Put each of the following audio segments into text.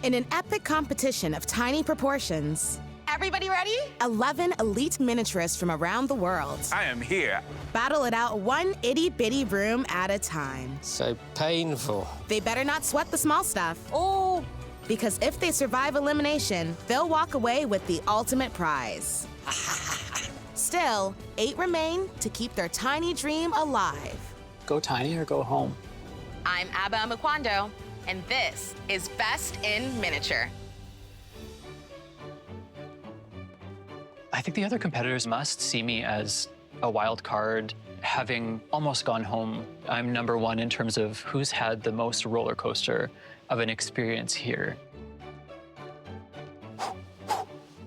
In an epic competition of tiny proportions, Everybody ready? 11 elite miniaturists from around the world I am here. battle it out one itty-bitty room at a time. So painful. They better not sweat the small stuff, Oh, because if they survive elimination, they'll walk away with the ultimate prize. Still, 8 remain to keep their tiny dream alive. Go tiny or go home. I'm Abba Amakwando, and this is Best in Miniature. I think the other competitors must see me as a wild card, having almost gone home. I'm number one in terms of who's had the most roller coaster of an experience here.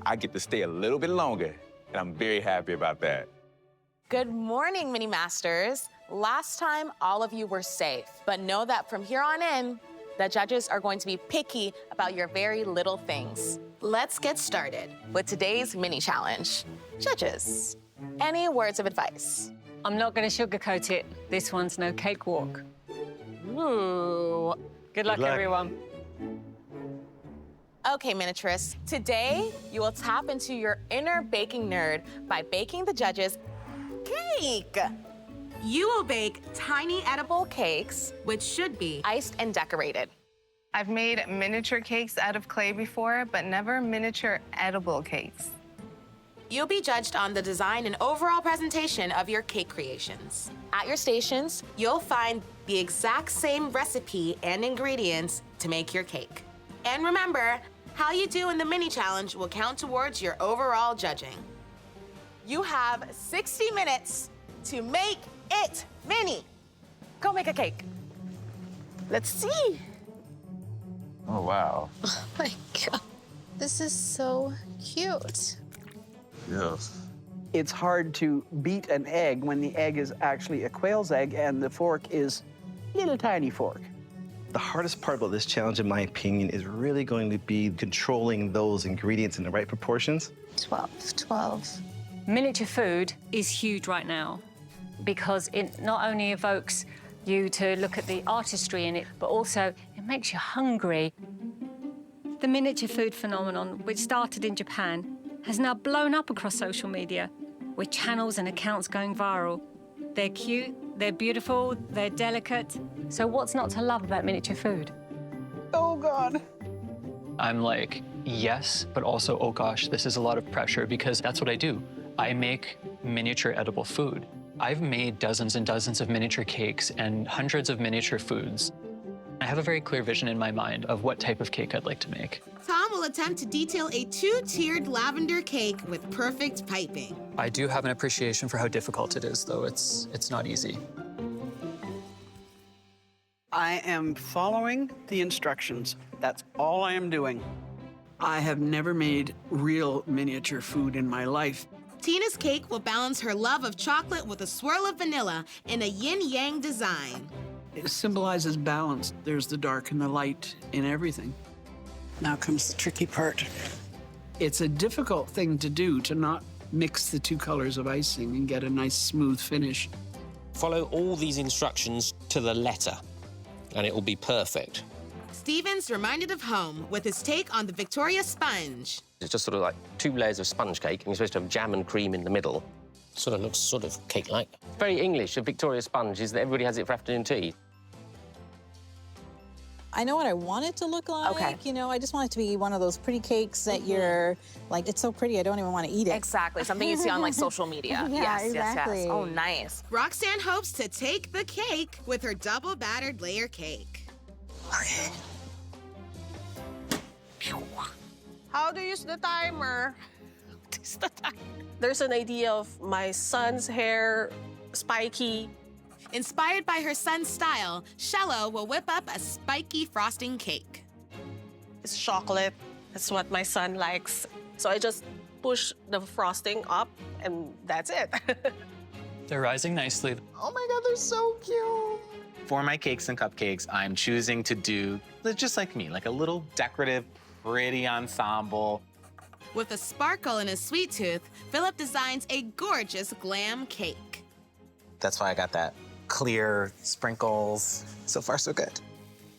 I get to stay a little bit longer, and I'm very happy about that. Good morning, Mini Masters. Last time, all of you were safe, but know that from here on in, the judges are going to be picky about your very little things. Let's get started. With today's mini challenge. Judges, any words of advice? I'm not going to sugarcoat it. This one's no cakewalk. Ooh. Good luck, everyone. Okay, miniaturists, today you will tap into your inner baking nerd by baking the judges cake. You will bake tiny Edible cakes, which should be iced and decorated. I've made miniature cakes out of clay before, but never miniature edible cakes. You'll be judged on the design and overall presentation of your cake creations. At your stations, You'll find the exact same recipe and ingredients to make your cake. And remember, how you do in the mini challenge will count towards your overall judging. you have 60 minutes to make it mini. Go make a cake. Let's see. Oh, wow. Oh my God. This is so cute. Yes. It's hard to beat an egg when the egg is actually a quail's egg and the fork is a little tiny fork. The hardest part about this challenge, in my opinion, is really going to be controlling those ingredients in the right proportions. 12. Miniature food is huge right now because it not only evokes you to look at the artistry in it, but also it makes you hungry. The miniature food phenomenon, which started in Japan, has now blown up across social media, with channels and accounts going viral. They're cute, they're beautiful, they're delicate. So what's not to love about miniature food? Oh, God. I'm like, yes, but also, oh gosh, this is a lot of pressure because that's what I do. I make miniature edible food. I've made dozens and dozens of miniature cakes and hundreds of miniature foods. I have a very clear vision in my mind of what type of cake I'd like to make. Tom will attempt to detail a 2-tiered lavender cake with perfect piping. I do have an appreciation for how difficult it is, though. It's not easy. I am following the instructions. That's all I am doing. I have never made real miniature food in my life. Tina's cake will balance her love of chocolate with a swirl of vanilla in a yin-yang design. It symbolizes balance. There's the dark and the light in everything. Now comes the tricky part. It's a difficult thing to do, to not mix the two colors of icing and get a nice smooth finish. Follow all these instructions to the letter, and it will be perfect. Steven's reminded of home with his take on the Victoria sponge. It's just sort of like 2 layers of sponge cake, and you're supposed to have jam and cream in the middle. Sort of looks sort of cake-like. Very English, a Victoria sponge, is that everybody has it for afternoon tea. I know what I want it to look like. Okay. You know, I just want it to be one of those pretty cakes that you're like, it's so pretty, I don't even want to eat it. Exactly, something you see on like social media. Yeah, yes, exactly. yes. Oh, nice. Roxanne hopes to take the cake with her double battered layer cake. How do you use the timer? There's an idea of my son's hair, spiky. Inspired by her son's style, Shello will whip up a spiky frosting cake. It's chocolate. That's what my son likes. So I just push the frosting up, and that's it. They're rising nicely. Oh my God, they're so cute. For my cakes and cupcakes, I'm choosing to do just like me, like a little decorative, pretty ensemble. With a sparkle in his sweet tooth, Philip designs a gorgeous glam cake. That's why I got that clear sprinkles. So far, so good.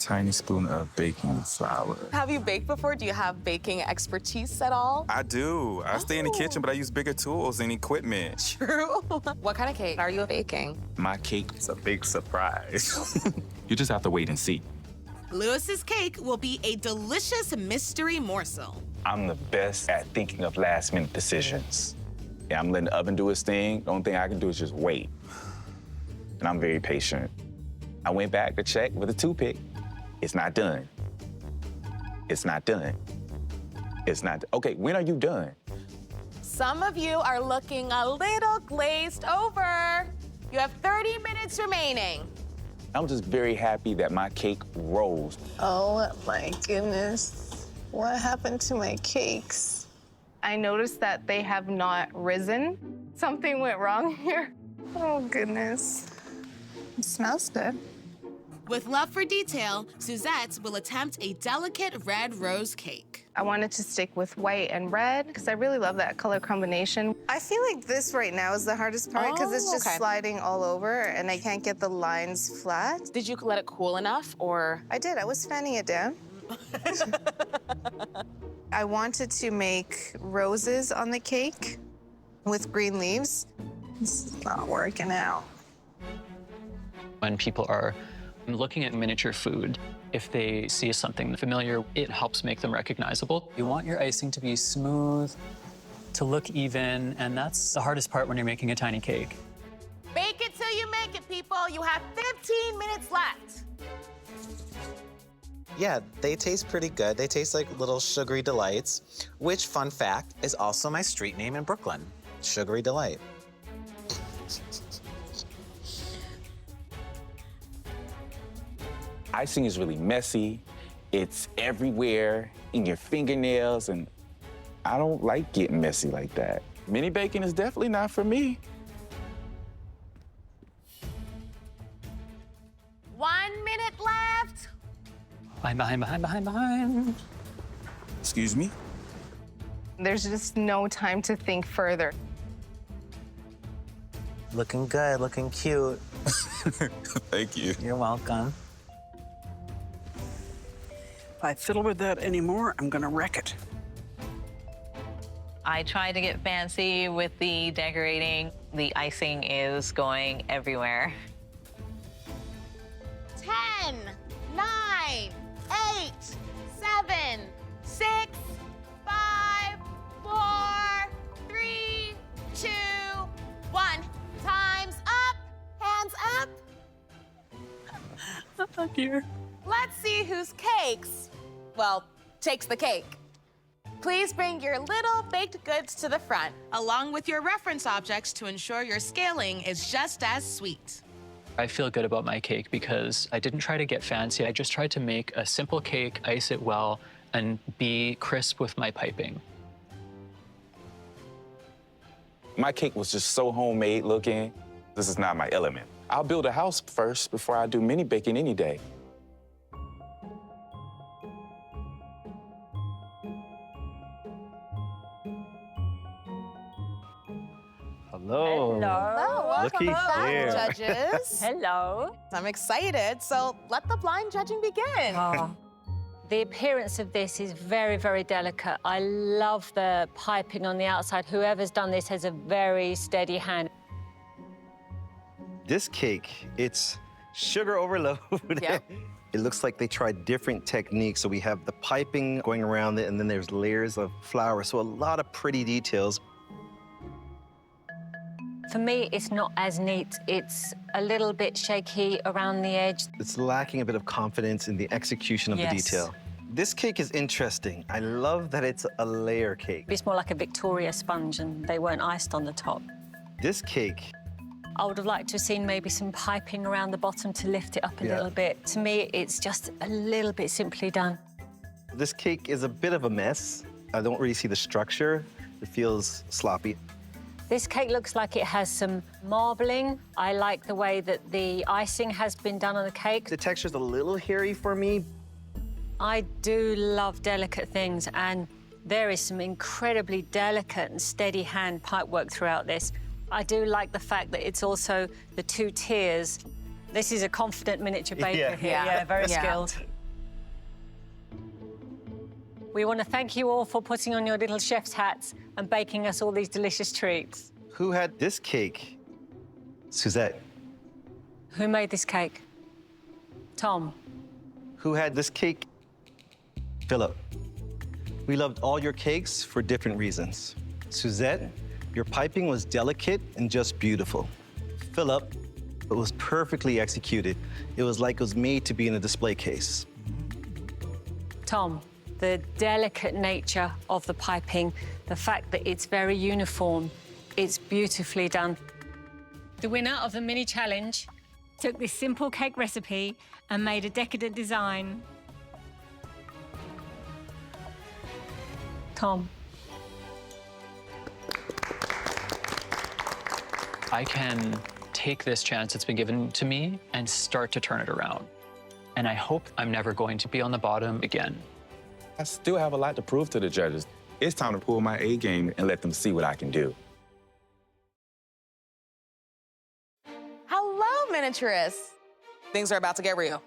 tiny spoon of baking flour. Have you baked before? Do you have baking expertise at all? I do. I stay in the kitchen, but I use bigger tools and equipment. True. What kind of cake are you baking? My cake is a big surprise. You just have to wait and see. Lewis's cake will be a delicious mystery morsel. I'm the best at thinking of last-minute decisions. Yeah, I'm letting the oven do its thing. The only thing I can do is just wait. And I'm very patient. I went back to check with a toothpick. It's not done. It's not done. It's not. Okay, when are you done? Some of you are looking a little glazed over. You have 30 minutes remaining. I'm just very happy that my cake rose. Oh my goodness. What happened to my cakes? I noticed that they have not risen. Something went wrong here. Oh goodness. It smells good. With love for detail, Suzette will attempt a delicate red rose cake. I wanted to stick with white and red because I really love that color combination. I feel like this right now is the hardest part because it's just sliding all over and I can't get the lines flat. Did you let it cool enough or? I did, I was fanning it down. I wanted to make roses on the cake with green leaves. This is not working out. When people are looking at miniature food, if they see something familiar, it helps make them recognizable. You want your icing to be smooth, to look even, and that's the hardest part when you're making a tiny cake. Bake it till you make it, people. You have 15 minutes left. Yeah, they taste pretty good. They taste like little sugary delights, which, fun fact, is also my street name in Brooklyn, Sugary Delight. Icing is really messy. It's everywhere in your fingernails, and I don't like getting messy like that. Mini baking is definitely not for me. 1 minute left. Behind. Excuse me? There's just no time to think further. Looking good, looking cute. Thank you. You're welcome. If I fiddle with that anymore, I'm gonna wreck it. I tried to get fancy with the decorating. The icing is going everywhere. 10, 9, 8, 7, 6, 5, 4, 3, 2, 1. Time's up. Hands up. Here. Let's see whose cakes, well, takes the cake. Please bring your little baked goods to the front, along with your reference objects to ensure your scaling is just as sweet. I feel good about my cake because I didn't try to get fancy. I just tried to make a simple cake, ice it well, and be crisp with my piping. My cake was just so homemade looking. This is not my element. I'll build a house first before I do mini baking any day. Hello. Hello, welcome Looky back, here. judges. Hello. I'm excited, so let the blind judging begin. The appearance of this is very, very delicate. I love the piping on the outside. Whoever's done this has a very steady hand. This cake, it's sugar overload. Yep. It looks like they tried different techniques. So we have the piping going around it, and then there's layers of flour. So a lot of pretty details. For me, it's not as neat. It's a little bit shaky around the edge. It's lacking a bit of confidence in the execution of the detail. This cake is interesting. I love that it's a layer cake. It's more like a Victoria sponge, and they weren't iced on the top. This cake, I would have liked to have seen maybe some piping around the bottom to lift it up a little bit. To me, it's just a little bit simply done. this cake is a bit of a mess. I don't really see the structure. It feels sloppy. This cake looks like it has some marbling. I like the way that the icing has been done on the cake. The texture's a little hairy for me. I do love delicate things, and there is some incredibly delicate and steady hand pipework throughout this. I do like the fact that it's also the two tiers. This is a confident miniature baker Yeah. here. Yeah. Yeah, very Yeah. skilled. We want to thank you all for putting on your little chef's hats and baking us all these delicious treats. Who had this cake? Suzette. Who made this cake? Tom. Who had this cake? Philip. We loved all your cakes for different reasons. Suzette, your piping was delicate and just beautiful. Philip, it was perfectly executed. It was like it was made to be in a display case. Tom, the delicate nature of the piping, the fact that it's very uniform, it's beautifully done. The winner of the mini challenge took this simple cake recipe and made a decadent design. Tom. I can take this chance that's been given to me and start to turn it around. And I hope I'm never going to be on the bottom again. I still have a lot to prove to the judges. It's time to pull my A game and let them see what I can do. Hello, miniaturists. Things are about to get real.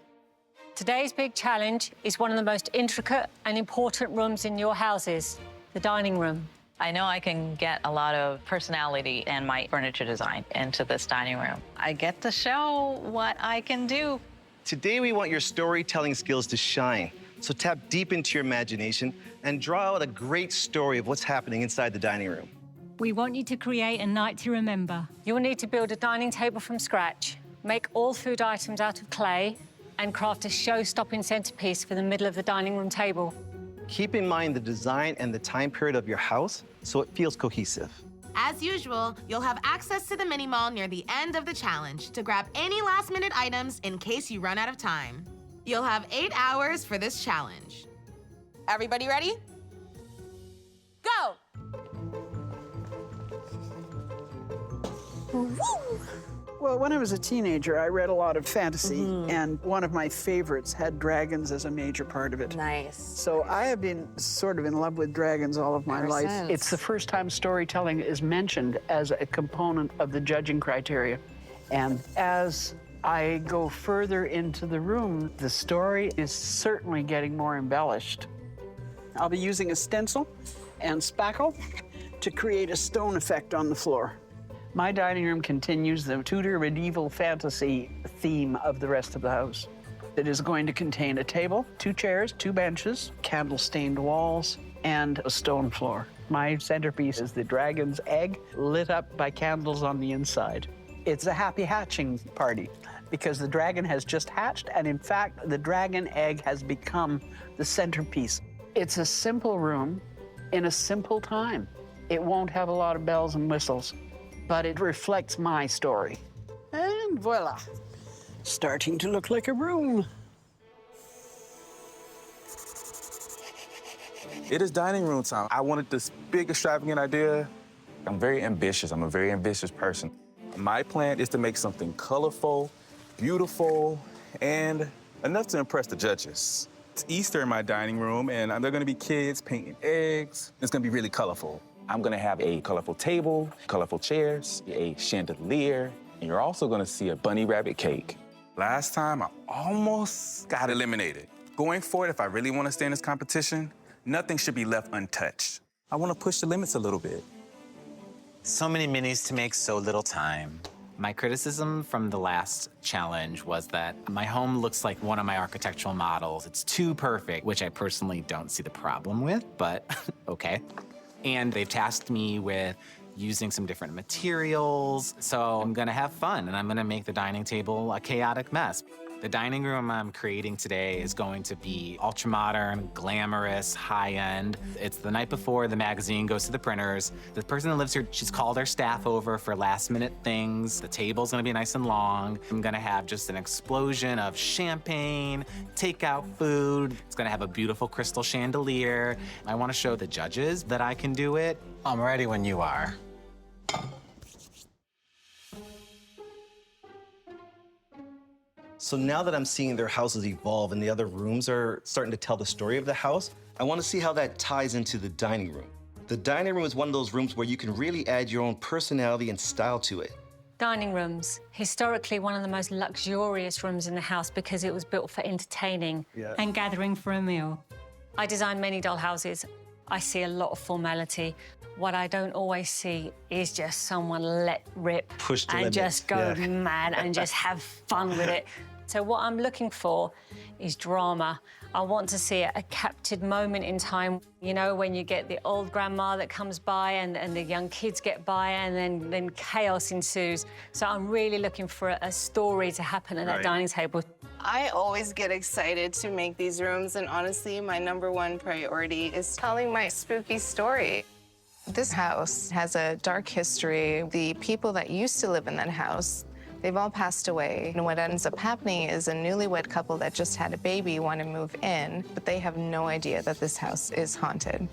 Today's big challenge is one of the most intricate and important rooms in your houses, the dining room. I know I can get a lot of personality and my furniture design into this dining room. I get to show what I can do. Today, we want your storytelling skills to shine. So tap deep into your imagination and draw out a great story of what's happening inside the dining room. We want you to create a night to remember. You'll need to build a dining table from scratch, make all food items out of clay, and craft a show-stopping centerpiece for the middle of the dining room table. Keep in mind the design and the time period of your house so it feels cohesive. As usual, you'll have access to the mini mall near the end of the challenge to grab any last-minute items in case you run out of time. You'll have 8 hours for this challenge. Everybody ready? Go! Well, when I was a teenager, I read a lot of fantasy, and one of my favorites had dragons as a major part of it. Nice. So I have been sort of in love with dragons all of my Ever life. since. It's the first time storytelling is mentioned as a component of the judging criteria. And as I go further into the room, the story is certainly getting more embellished. I'll be using a stencil and spackle to create a stone effect on the floor. My dining room continues the Tudor medieval fantasy theme of the rest of the house. It is going to contain a table, 2 chairs, 2 benches, candle-stained walls, and a stone floor. My centerpiece is the dragon's egg lit up by candles on the inside. It's a happy hatching party because the dragon has just hatched, and in fact, the dragon egg has become the centerpiece. It's a simple room in a simple time. It won't have a lot of bells and whistles, but it reflects my story. And voila, starting to look like a room. It is dining room time. I wanted this big, extravagant idea. I'm very ambitious. I'm a very ambitious person. My plan is to make something colorful, beautiful, and enough to impress the judges. It's Easter in my dining room, and there are gonna be kids painting eggs. It's gonna be really colorful. I'm gonna have a colorful table, colorful chairs, a chandelier, and you're also gonna see a bunny rabbit cake. Last time, I almost got eliminated. Going forward, if I really wanna stay in this competition, nothing should be left untouched. I wanna push the limits a little bit. So many minis to make so little time. My criticism from the last challenge was that my home looks like one of my architectural models. It's too perfect, which I personally don't see the problem with, but okay. And they've tasked me with using some different materials. So I'm gonna have fun and I'm gonna make the dining table a chaotic mess. The dining room I'm creating today is going to be ultra modern, glamorous, high-end. It's the night before the magazine goes to the printers. The person that lives here, she's called our staff over for last-minute things. The table's gonna be nice and long. I'm gonna have just an explosion of champagne, takeout food. It's gonna have a beautiful crystal chandelier. I wanna show the judges that I can do it. I'm ready when you are. So now that I'm seeing their houses evolve and the other rooms are starting to tell the story of the house, I want to see how that ties into the dining room. The dining room is one of those rooms where you can really add your own personality and style to it. Dining rooms, historically one of the most luxurious rooms in the house because it was built for entertaining and gathering for a meal. I design many doll houses. I see a lot of formality. What I don't always see is just someone let rip Push the and limits. just go mad and just have fun with it. So what I'm looking for is drama. I want to see a captured moment in time. You know, when you get the old grandma that comes by and the young kids get by and then chaos ensues. So I'm really looking for a story to happen at that dining table. I always get excited to make these rooms, and honestly, my #1 priority is telling my spooky story. This house has a dark history. The people that used to live in that house, they've all passed away. And what ends up happening is a newlywed couple that just had a baby want to move in, but they have no idea that this house is haunted.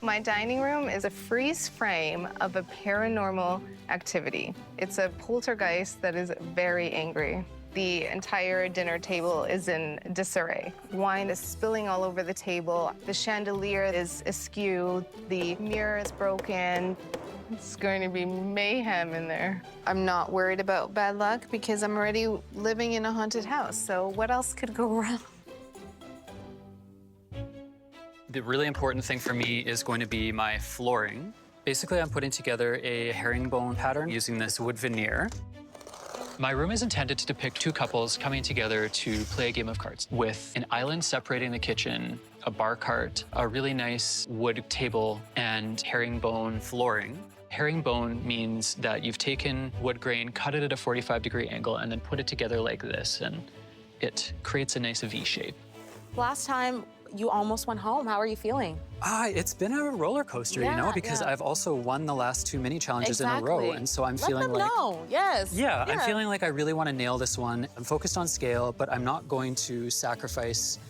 My dining room is a freeze frame of a paranormal activity. It's a poltergeist that is very angry. The entire dinner table is in disarray. Wine is spilling all over the table. The chandelier is askew. The mirror is broken. It's going to be mayhem in there. I'm not worried about bad luck because I'm already living in a haunted house. So what else could go wrong? The really important thing for me is going to be my flooring. Basically, I'm putting together a herringbone pattern using this wood veneer. My room is intended to depict two couples coming together to play a game of cards with an island separating the kitchen, a bar cart, a really nice wood table, and herringbone flooring. Herringbone means that you've taken wood grain, cut it at a 45-degree angle, and then put it together like this, and it creates a nice V shape. Last time, you almost went home. How are you feeling? It's been a roller coaster, you know, because I've also won the last 2 mini challenges in a row, and so I'm feeling like... Yes. I'm feeling like I really want to nail this one. I'm focused on scale, but I'm not going to sacrifice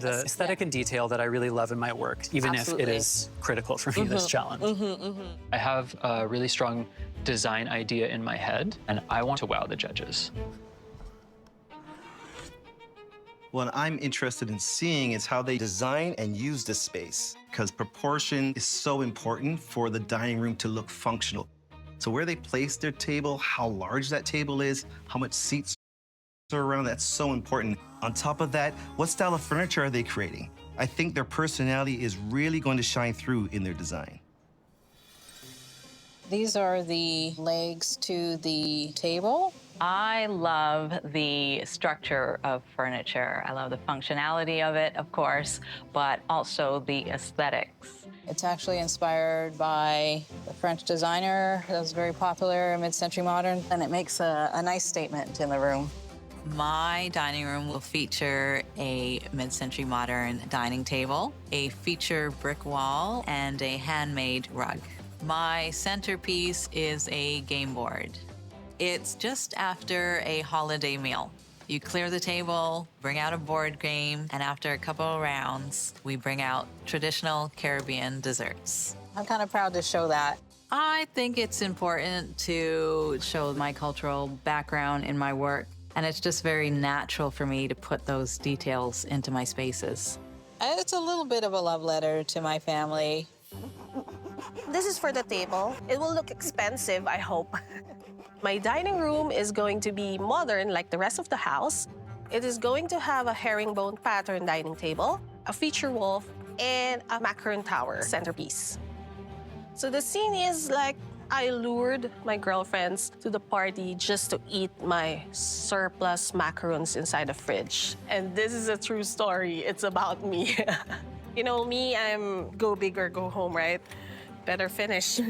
the aesthetic and detail that I really love in my work, even if it is critical for me, this challenge. I have a really strong design idea in my head, and I want to wow the judges. What I'm interested in seeing is how they design and use the space, because proportion is so important for the dining room to look functional. So where they place their table, how large that table is, how much seats are around, that's so important. On top of that, what style of furniture are they creating? I think their personality is really going to shine through in their design. These are the legs to the table. I love the structure of furniture. I love the functionality of it, of course, but also the aesthetics. It's actually inspired by a French designer that was very popular in mid-century modern, and it makes a nice statement in the room. My dining room will feature a mid-century modern dining table, a feature brick wall, and a handmade rug. My centerpiece is a game board. It's just after a holiday meal. You clear the table, bring out a board game, and after a couple of rounds, we bring out traditional Caribbean desserts. I'm kind of proud to show that. I think it's important to show my cultural background in my work, and it's just very natural for me to put those details into my spaces. It's a little bit of a love letter to my family. This is for the table. It will look expensive, I hope. My dining room is going to be modern like the rest of the house. It is going to have a herringbone pattern dining table, a feature wall, and a macaron tower centerpiece. So the scene is like I lured my girlfriends to the party just to eat my surplus macarons inside the fridge. And this is a true story. It's about me. You know me, I'm go big or go home, right? Better finish.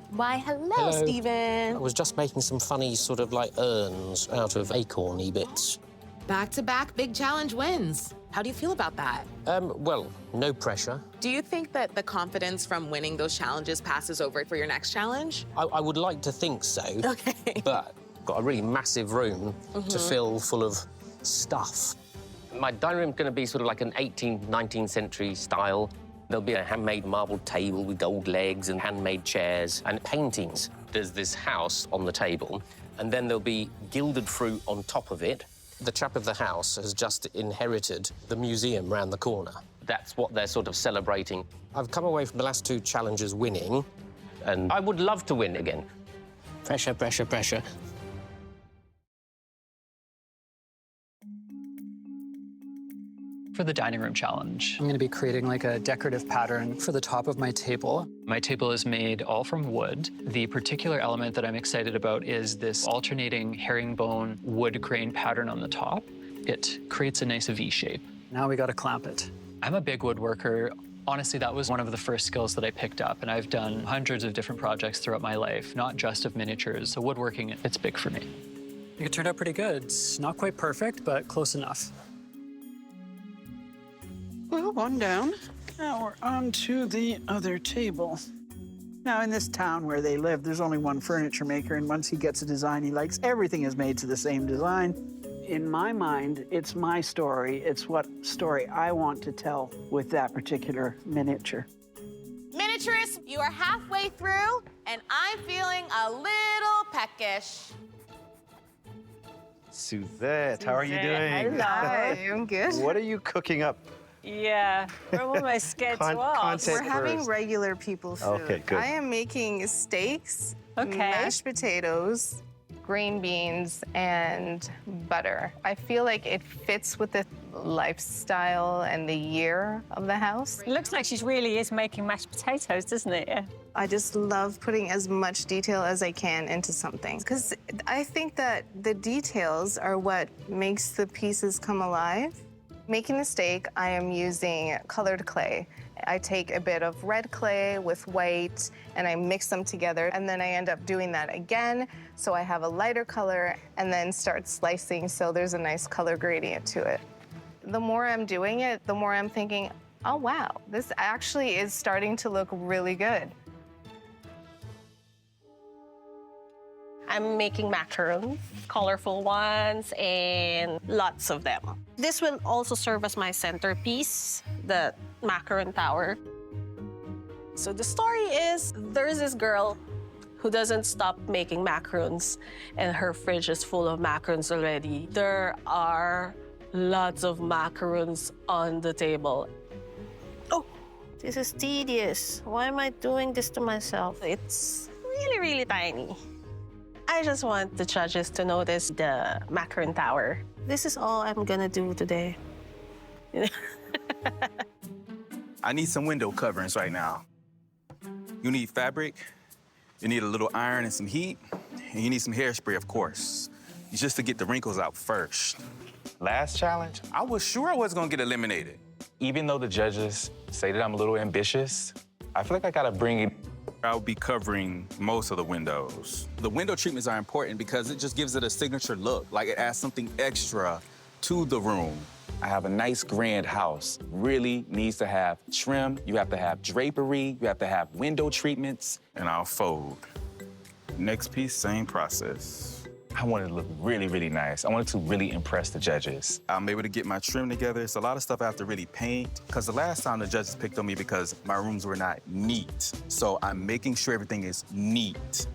Why, hello, Stephen. I was just making some funny sort of like urns out of acorny bits. Back-to-back big challenge wins. How do you feel about that? Well, no pressure. Do you think that the confidence from winning those challenges passes over for your next challenge? I would like to think so. Okay. But I've got a really massive room to fill full of stuff. My dining room's going to be sort of like an 18th, 19th century style. There'll be a handmade marble table with gold legs and handmade chairs and paintings. There's this house on the table, and then there'll be gilded fruit on top of it. The chap of the house has just inherited the museum round the corner. That's what they're sort of celebrating. I've come away from the last 2 challenges winning, and I would love to win again. Pressure, pressure, pressure. For the dining room challenge, I'm going to be creating like a decorative pattern for the top of my table. My table is made all from wood. The particular element that I'm excited about is this alternating herringbone wood grain pattern on the top. It creates a nice V shape. Now we got to clamp it. I'm a big woodworker. Honestly, that was one of the first skills that I picked up, and I've done hundreds of different projects throughout my life, not just of miniatures. So woodworking, it's big for me. I think it turned out pretty good. It's not quite perfect, but close enough. Well, one down. Now we're on to the other table. Now, in this town where they live, there's only one furniture maker, and once he gets a design he likes, everything is made to the same design. In my mind, it's my story. It's what story I want to tell with that particular miniature. Miniaturists, you are halfway through, and I'm feeling a little peckish. Suzette, how are you doing? Hi, I'm good. What are you cooking up? Yeah, we're almost scared to ask. Content We're having first. regular people food. Okay, good. I am making steaks, Okay. mashed potatoes, Green beans and butter. I feel like it fits with the lifestyle and the year of the house. It looks like she really is making mashed potatoes, doesn't it? Yeah. I just love putting as much detail as I can into something because I think that the details are what makes the pieces come alive. Making the steak, I am using colored clay. I take a bit of red clay with white and I mix them together, and then I end up doing that again so I have a lighter color, and then start slicing so there's a nice color gradient to it. The more I'm doing it, the more I'm thinking, oh wow, this actually is starting to look really good. I'm making macarons, colorful ones, and lots of them. This will also serve as my centerpiece, the macaron tower. So the story is, there's this girl who doesn't stop making macarons, and her fridge is full of macarons already. There are lots of macarons on the table. Oh, this is tedious. Why am I doing this to myself? It's really, really tiny. I just want the judges to notice the macaron tower. This is all I'm gonna do today. I need some window coverings right now. You need fabric, you need a little iron and some heat, and you need some hairspray, of course, just to get the wrinkles out first. Last challenge, I was sure I was gonna get eliminated. even though the judges say that I'm a little ambitious, I feel like I gotta bring it. I'll be covering most of the windows. The window treatments are important because it just gives it a signature look, like it adds something extra to the room. I have a nice grand house. Really needs to have trim, you have to have drapery, you have to have window treatments. And I'll fold. Next piece, same process. I want it to look really, really nice. I want it to really impress the judges. I'm able to get my trim together. It's a lot of stuff I have to really paint, because the last time the judges picked on me because my rooms were not neat. So I'm making sure everything is neat.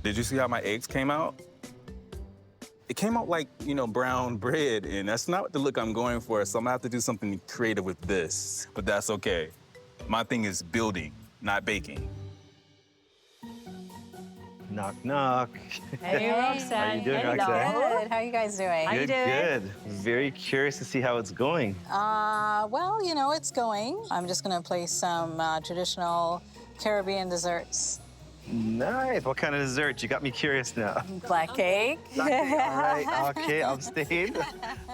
Did you see how my eggs came out? It came out like, you know, brown bread, and that's not the look I'm going for, so I'm gonna have to do something creative with this, but that's okay. My thing is building, not baking. Knock, knock. Hey, Roxanne. How you doing, Roxanne? Good. How you guys doing? Good, good. Very curious to see how it's going. Well, you know, it's going. I'm just gonna place some traditional Caribbean desserts. Nice. What kind of dessert? You got me curious now. Black cake. Black cake. All right. Okay, I'm staying.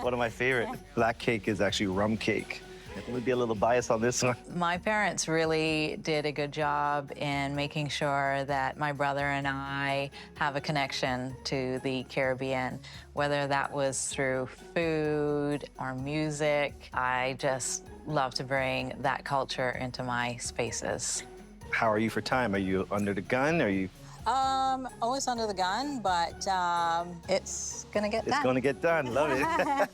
One of my favorite. Black cake is actually rum cake. Let me be a little biased on this one. My parents really did a good job in making sure that my brother and I have a connection to the Caribbean, whether that was through food or music. I just love to bring that culture into my spaces. How are you for time? Are you under the gun? Are you? Always under the gun, but it's gonna get done. It's gonna get done. Love it.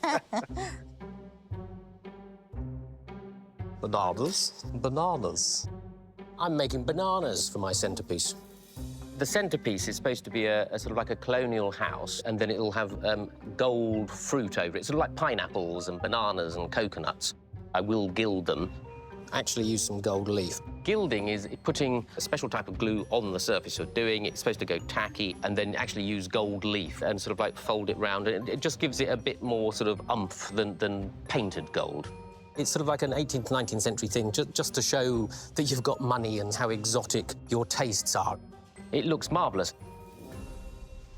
Bananas, bananas. I'm making bananas for my centerpiece. The centerpiece is supposed to be a sort of like a colonial house, and then it'll have gold fruit over it, sort of like pineapples and bananas and coconuts. I will gild them, actually use some gold leaf. Gilding is putting a special type of glue on the surface you're doing. It's supposed to go tacky and then actually use gold leaf and sort of like fold it round. And it just gives it a bit more sort of oomph than painted gold. It's sort of like an 18th, 19th century thing, just to show that you've got money and how exotic your tastes are. It looks marvellous.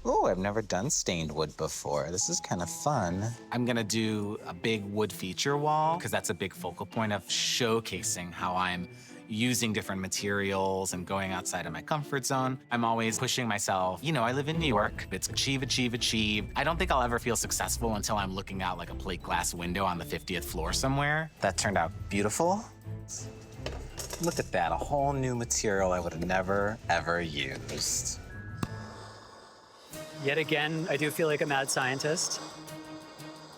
Oh, I've never done stained wood before. This is kind of fun. I'm gonna do a big wood feature wall, because that's a big focal point of showcasing how I'm using different materials and going outside of my comfort zone. I'm always pushing myself. You know, I live in New York. It's achieve, achieve, achieve. I don't think I'll ever feel successful until I'm looking out like a plate glass window on the 50th floor somewhere. That turned out beautiful. Look at that, a whole new material I would have never, ever used. Yet again, I do feel like a mad scientist.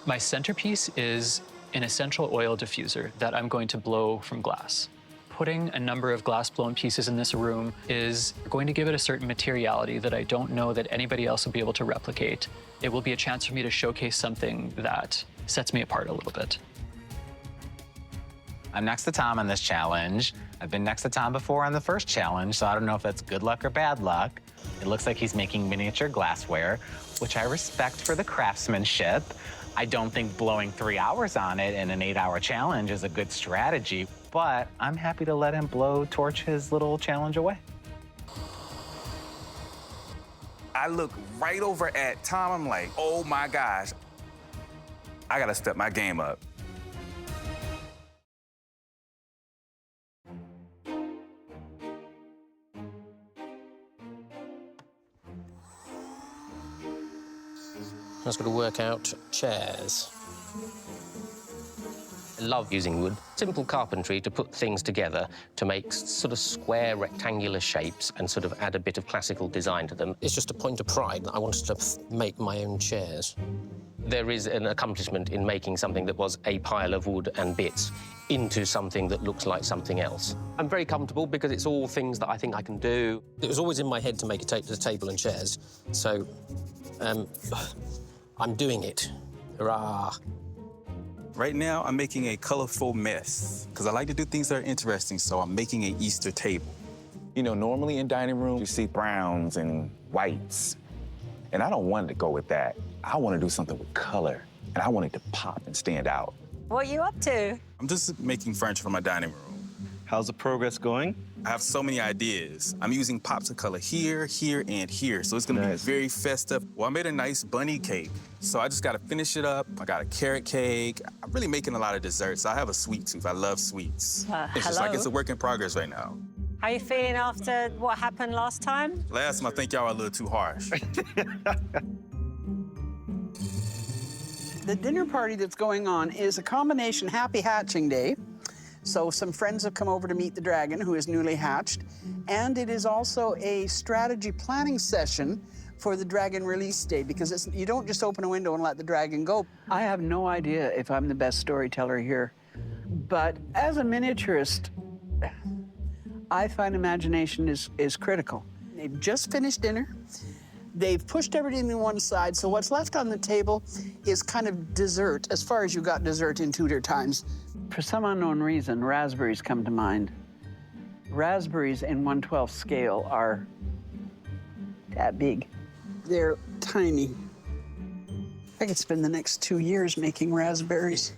My centerpiece is an essential oil diffuser that I'm going to blow from glass. Putting a number of glass-blown pieces in this room is going to give it a certain materiality that I don't know that anybody else will be able to replicate. It will be a chance for me to showcase something that sets me apart a little bit. I'm next to Tom on this challenge. I've been next to Tom before on the first challenge, so I don't know if that's good luck or bad luck. It looks like he's making miniature glassware, which I respect for the craftsmanship. I don't think blowing 3 hours on it in an 8-hour challenge is a good strategy, but I'm happy to let him torch his little challenge away. I look right over at Tom, I'm like, oh my gosh, I gotta step my game up. I was going to work out chairs. I love using wood. Simple carpentry to put things together to make sort of square, rectangular shapes and sort of add a bit of classical design to them. It's just a point of pride that I wanted to make my own chairs. There is an accomplishment in making something that was a pile of wood and bits into something that looks like something else. I'm very comfortable because it's all things that I think I can do. It was always in my head to make a table and chairs, so I'm doing it. Hurrah. Right now, I'm making a colorful mess because I like to do things that are interesting, so I'm making an Easter table. You know, normally in dining rooms, you see browns and whites, and I don't want to go with that. I want to do something with color, and I want it to pop and stand out. What are you up to? I'm just making furniture for my dining room. How's the progress going? I have so many ideas. I'm using pops of color here, here, and here, so it's gonna be very festive. Well, I made a nice bunny cake, so I just gotta finish it up. I got a carrot cake. I'm really making a lot of desserts. I have a sweet tooth. I love sweets. It's just like it's a work in progress right now. How are you feeling after what happened last time? Last time, I think y'all were a little too harsh. The dinner party that's going on is a combination Happy Hatching Day. So some friends have come over to meet the dragon, who is newly hatched. And it is also a strategy planning session for the dragon release day, because you don't just open a window and let the dragon go. I have no idea if I'm the best storyteller here, but as a miniaturist, I find imagination is critical. They've just finished dinner. They've pushed everything to one side, so what's left on the table is kind of dessert, as far as you got dessert in Tudor times. For some unknown reason, raspberries come to mind. Raspberries in 1/12 scale are that big. They're tiny. I could spend the next 2 years making raspberries.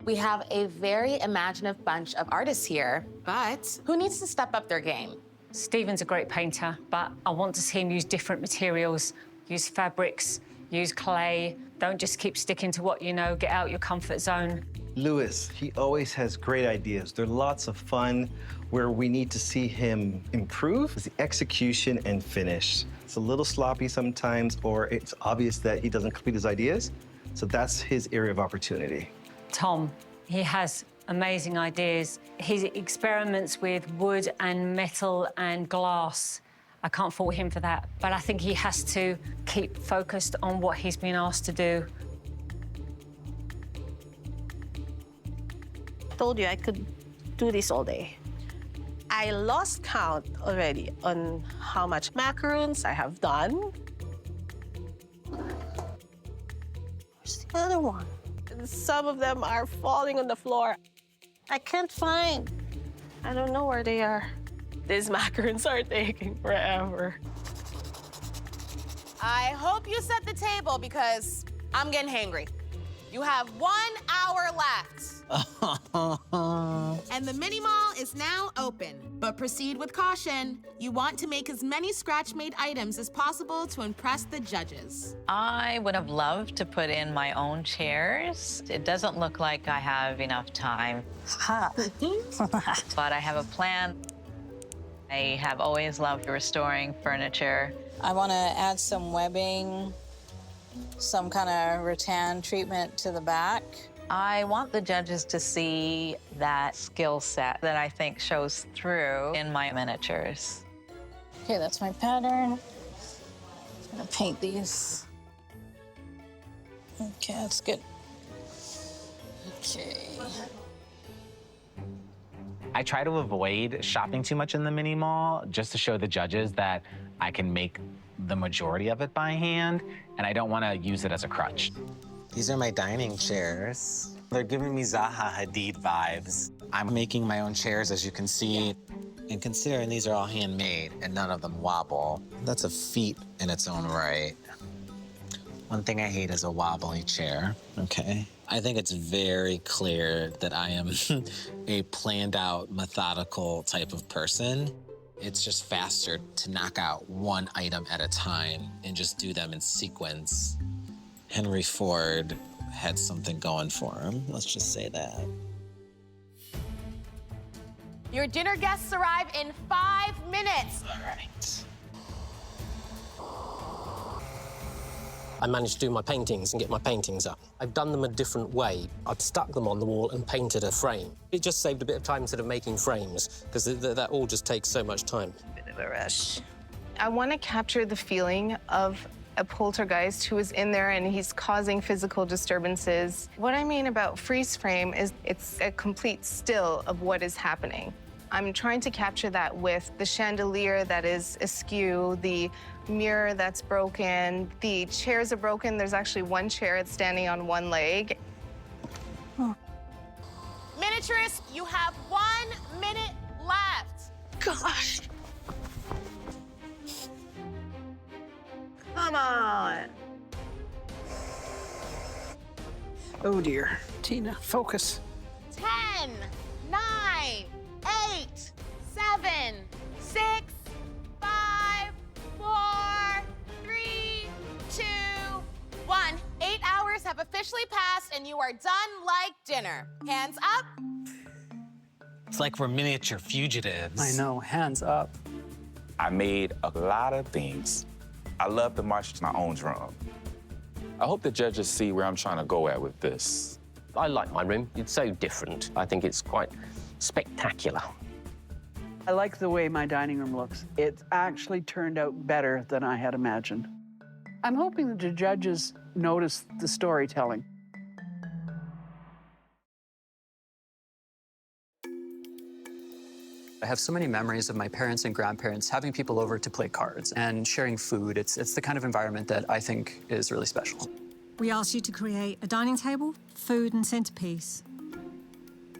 We have a very imaginative bunch of artists here, but who needs to step up their game? Stephen's a great painter, but I want to see him use different materials, use fabrics, use clay. Don't just keep sticking to what you know, get out your comfort zone. Lewis, he always has great ideas. They're lots of fun. Where we need to see him improve is the execution and finish. It's a little sloppy sometimes, or it's obvious that he doesn't complete his ideas. So that's his area of opportunity. Tom, he has amazing ideas. His experiments with wood and metal and glass, I can't fault him for that, but I think he has to keep focused on what he's been asked to do. Told you I could do this all day. I lost count already on how much macaroons I have done. Where's the other one? Some of them are falling on the floor. I can't find. I don't know where they are. These macarons are taking forever. I hope you set the table because I'm getting hangry. You have 1 hour left. And the mini mall is now open. But proceed with caution. You want to make as many scratch-made items as possible to impress the judges. I would have loved to put in my own chairs. It doesn't look like I have enough time. But I have a plan. I have always loved restoring furniture. I want to add some webbing, some kind of rattan treatment to the back. I want the judges to see that skill set that I think shows through in my miniatures. Okay, that's my pattern. I'm gonna paint these. Okay, that's good. Okay. I try to avoid shopping too much in the mini mall just to show the judges that I can make the majority of it by hand, and I don't want to use it as a crutch. These are my dining chairs. They're giving me Zaha Hadid vibes. I'm making my own chairs, as you can see. And considering these are all handmade and none of them wobble, that's a feat in its own right. One thing I hate is a wobbly chair, okay? I think it's very clear that I am a planned out, methodical type of person. It's just faster to knock out one item at a time and just do them in sequence. Henry Ford had something going for him, let's just say that. Your dinner guests arrive in 5 minutes. All right. I managed to do my paintings and get my paintings up. I've done them a different way. I've stuck them on the wall and painted a frame. It just saved a bit of time instead of making frames, because that all just takes so much time. Bit of a rush. I want to capture the feeling of a poltergeist who is in there and he's causing physical disturbances. What I mean about freeze frame is it's a complete still of what is happening. I'm trying to capture that with the chandelier that is askew, the mirror that's broken, the chairs are broken. There's actually one chair that's standing on one leg. Miniaturists, you have 1 minute left. Gosh. Come on. Oh dear. Tina, focus. 10, 9, 8, 7, 6, 5, 4, 3, 2, 1. 8 hours have officially passed and you are done like dinner. Hands up. It's like we're miniature fugitives. I know, hands up. I made a lot of things. I love to march to my own drum. I hope the judges see where I'm trying to go at with this. I like my room. It's so different. I think it's quite spectacular. I like the way my dining room looks. It's actually turned out better than I had imagined. I'm hoping that the judges notice the storytelling. I have so many memories of my parents and grandparents having people over to play cards and sharing food. It's the kind of environment that I think is really special. We asked you to create a dining table, food, and centerpiece.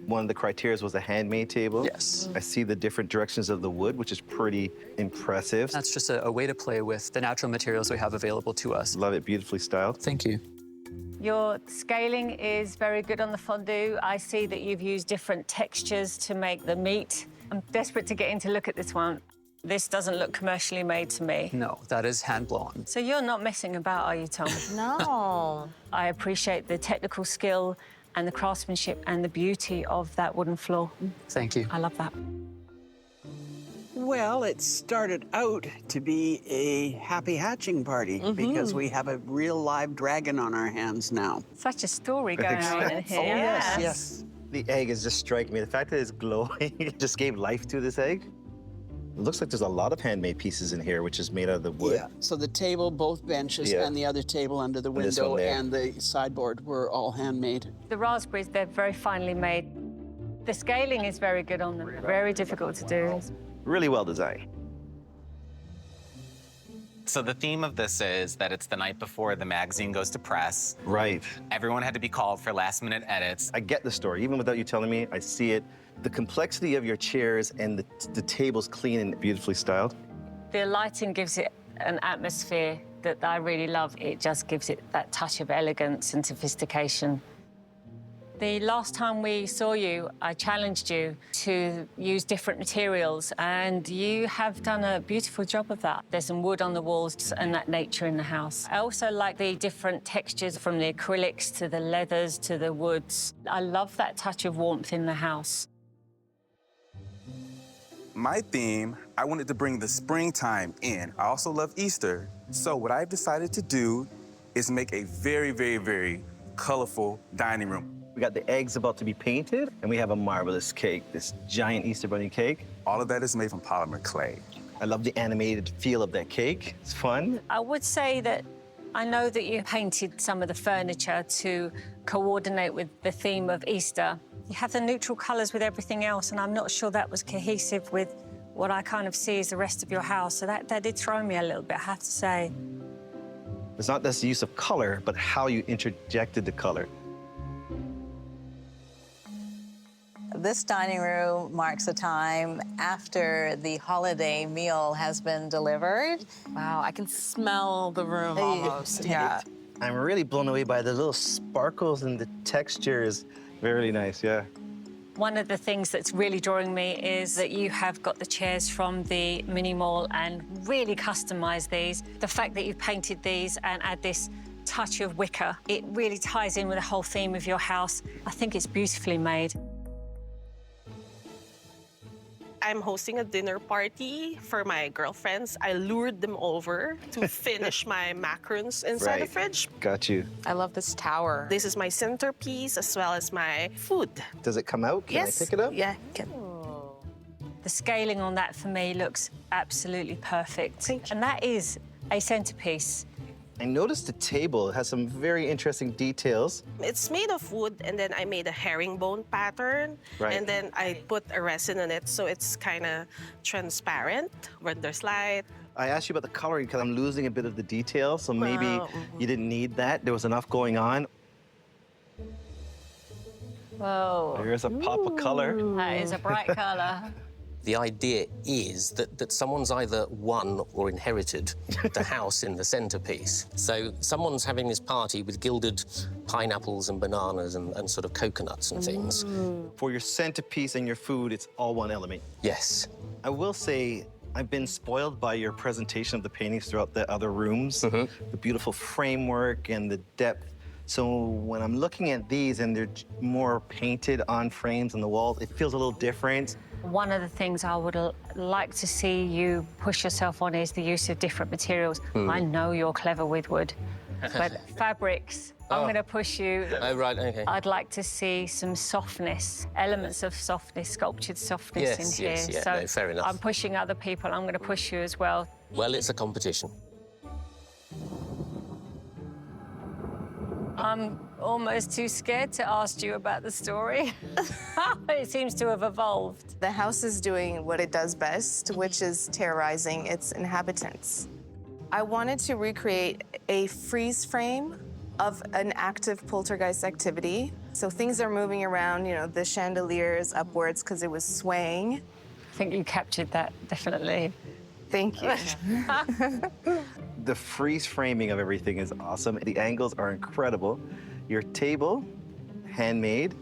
One of the criteria was a handmade table. Yes. I see the different directions of the wood, which is pretty impressive. That's just a way to play with the natural materials we have available to us. Love it, beautifully styled. Thank you. Your scaling is very good on the fondue. I see that you've used different textures to make the meat. I'm desperate to get in to look at this one. This doesn't look commercially made to me. No, that is hand-blown. So you're not messing about, are you, Tom? No. I appreciate the technical skill and the craftsmanship and the beauty of that wooden floor. Thank you. I love that. Well, it started out to be a happy hatching party because we have a real live dragon on our hands now. Such a story going so. on in here. Oh, yes. The egg is just striking me. The fact that it's glowing, it just gave life to this egg. It looks like there's a lot of handmade pieces in here, which is made out of the wood. Yeah, so the table, both benches, and the other table under the And this window one there. and the sideboard were all handmade. The raspberries, they're very finely made. The scaling is very good on them. Very difficult to do. Really well designed. So the theme of this is that it's the night before the magazine goes to press. Right. Everyone had to be called for last-minute edits. I get the story. Even without you telling me, I see it. The complexity of your chairs and the tables clean and beautifully styled. The lighting gives it an atmosphere that I really love. It just gives it that touch of elegance and sophistication. The last time we saw you, I challenged you to use different materials, and you have done a beautiful job of that. There's some wood on the walls and that nature in the house. I also like the different textures, from the acrylics to the leathers to the woods. I love that touch of warmth in the house. My theme, I wanted to bring the springtime in. I also love Easter. So what I've decided to do is make a very, very, very colorful dining room. We got the eggs about to be painted, and we have a marvelous cake, this giant Easter Bunny cake. All of that is made from polymer clay. I love the animated feel of that cake. It's fun. I would say that I know that you painted some of the furniture to coordinate with the theme of Easter. You have the neutral colours with everything else, and I'm not sure that was cohesive with what I kind of see as the rest of your house. So that did throw me a little bit, I have to say. It's not just the use of color, but how you interjected the color. This dining room marks a time after the holiday meal has been delivered. Wow, I can smell the room almost. Yeah. I'm really blown away by the little sparkles and the textures. Very nice, yeah. One of the things that's really drawing me is that you have got the chairs from the mini mall and really customised these. The fact that you've painted these and add this touch of wicker, it really ties in with the whole theme of your house. I think it's beautifully made. I'm hosting a dinner party for my girlfriends. I lured them over to finish my macarons inside the fridge. Got you. I love this tower. This is my centerpiece as well as my food. Does it come out? Can I pick it up? Yeah, can. The scaling on that for me looks absolutely perfect. And that is a centerpiece. I noticed the table has some very interesting details. It's made of wood, and then I made a herringbone pattern. Right. And then I put a resin in it, so it's kind of transparent when there's light. I asked you about the coloring because I'm losing a bit of the detail, so maybe you didn't need that. There was enough going on. Whoa. There's a pop of color. That is a bright colour. The idea is that someone's either won or inherited the house in the centerpiece. So someone's having this party with gilded pineapples and bananas and sort of coconuts and things. For your centerpiece and your food, it's all one element. Yes. I will say, I've been spoiled by your presentation of the paintings throughout the other rooms, the beautiful framework and the depth. So when I'm looking at these and they're more painted on frames on the walls, it feels a little different. One of the things I would like to see you push yourself on is the use of different materials. I know you're clever with wood, but fabrics, I'm going to push you. Oh, right, OK. I'd like to see some softness, elements of softness, sculptured softness in here. Yes, so no, fair enough. I'm pushing other people. I'm going to push you as well. Well, it's a competition. I'm almost too scared to ask you about the story. It seems to have evolved. The house is doing what it does best, which is terrorizing its inhabitants. I wanted to recreate a freeze frame of an active poltergeist activity. So things are moving around, you know, the chandelier is upwards because it was swaying. I think you captured that, definitely. Thank you. The freeze framing of everything is awesome. The angles are incredible. Your table, handmade.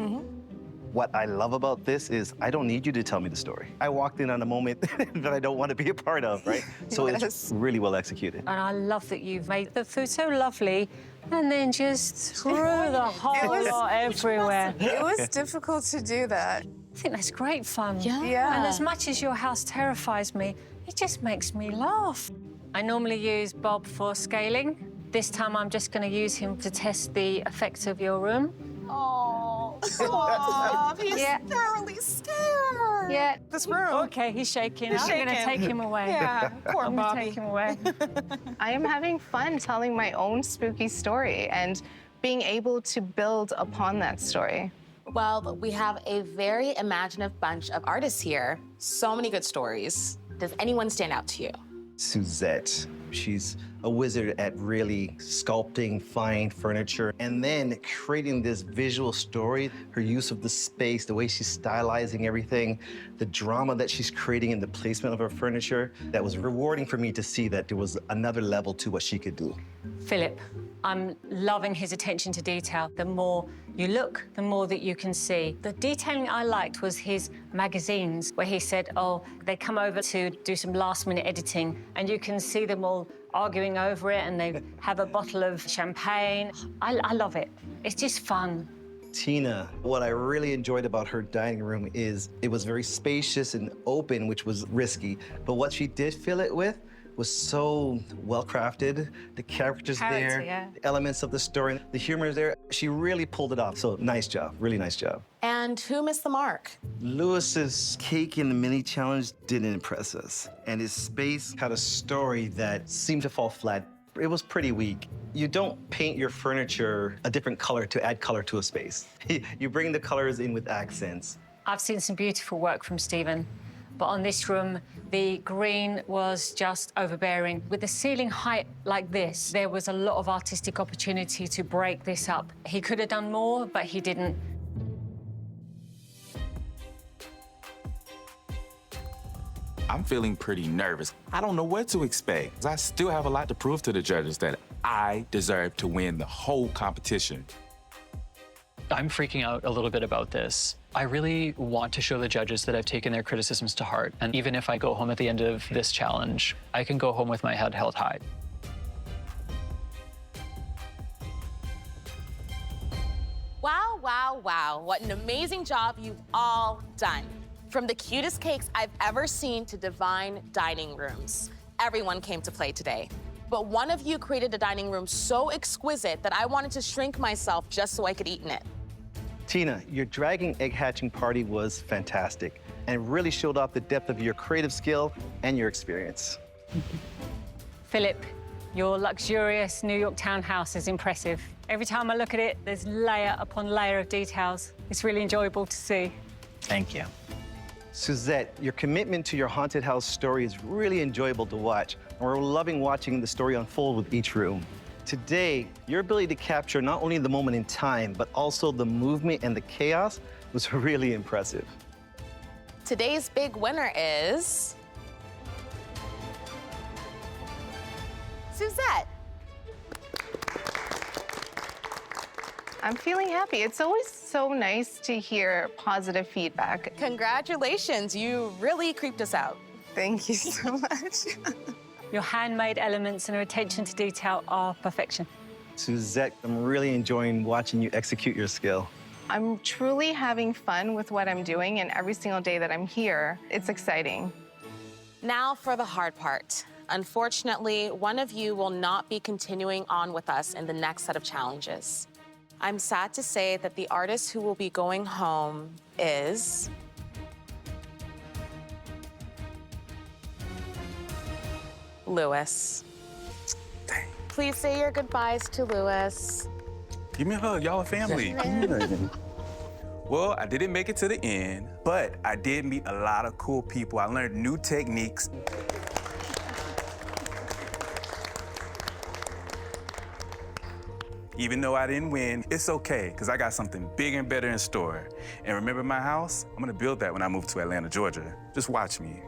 What I love about this is I don't need you to tell me the story. I walked in on a moment that I don't want to be a part of, right? So it's really well executed. And I love that you've made the food so lovely and then just threw the whole lot everywhere. It was difficult to do that. I think that's great fun. Yeah. And as much as your house terrifies me, it just makes me laugh. I normally use Bob for scaling. This time I'm just going to use him to test the effects of your room. Oh, Bob, he's thoroughly scared. Yeah. This room. Okay, he's shaking. He's I'm going to shaking. take him away. Yeah, poor I'm Bobby. going to take him away. I am having fun telling my own spooky story and being able to build upon that story. Well, we have a very imaginative bunch of artists here. So many good stories. Does anyone stand out to you? Suzette. She's a wizard at really sculpting fine furniture and then creating this visual story. Her use of the space, the way she's stylizing everything, the drama that she's creating in the placement of her furniture, that was rewarding for me to see that there was another level to what she could do. Philip, I'm loving his attention to detail. The more you look, the more that you can see. The detailing I liked was his magazines, where he said, oh, they come over to do some last-minute editing, and you can see them all arguing over it, and they have a bottle of champagne. I love it. It's just fun. Tina, what I really enjoyed about her dining room is it was very spacious and open, which was risky, but what she did fill it with was so well-crafted. The characters there, yeah. the elements of the story, the humor is there. She really pulled it off. So nice job, really nice job. And who missed the mark? Lewis's cake in the mini challenge didn't impress us. And his space had a story that seemed to fall flat. It was pretty weak. You don't paint your furniture a different color to add color to a space. You bring the colors in with accents. I've seen some beautiful work from Stephen, but on this room, the green was just overbearing. With the ceiling height like this, there was a lot of artistic opportunity to break this up. He could have done more, but he didn't. I'm feeling pretty nervous. I don't know what to expect. I still have a lot to prove to the judges that I deserve to win the whole competition. I'm freaking out a little bit about this. I really want to show the judges that I've taken their criticisms to heart. And even if I go home at the end of this challenge, I can go home with my head held high. Wow, wow, wow. What an amazing job you've all done. From the cutest cakes I've ever seen to divine dining rooms. Everyone came to play today. But one of you created a dining room so exquisite that I wanted to shrink myself just so I could eat in it. Tina, your dragging egg hatching party was fantastic and really showed off the depth of your creative skill and your experience. Philip, your luxurious New York townhouse is impressive. Every time I look at it, there's layer upon layer of details. It's really enjoyable to see. Thank you. Suzette, your commitment to your haunted house story is really enjoyable to watch, and we're loving watching the story unfold with each room. Today, your ability to capture not only the moment in time, but also the movement and the chaos was really impressive. Today's big winner is Suzette. I'm feeling happy. It's always so nice to hear positive feedback. Congratulations, you really creeped us out. Thank you so much. Your handmade elements and your attention to detail are perfection. Suzette, I'm really enjoying watching you execute your skill. I'm truly having fun with what I'm doing, and every single day that I'm here, it's exciting. Now for the hard part. Unfortunately, one of you will not be continuing on with us in the next set of challenges. I'm sad to say that the artist who will be going home is Lewis. Dang. Please say your goodbyes to Lewis. Give me a hug, y'all are family. Well, I didn't make it to the end, but I did meet a lot of cool people. I learned new techniques. Even though I didn't win, it's okay, because I got something bigger and better in store. And remember my house? I'm gonna build that when I move to Atlanta, Georgia. Just watch me.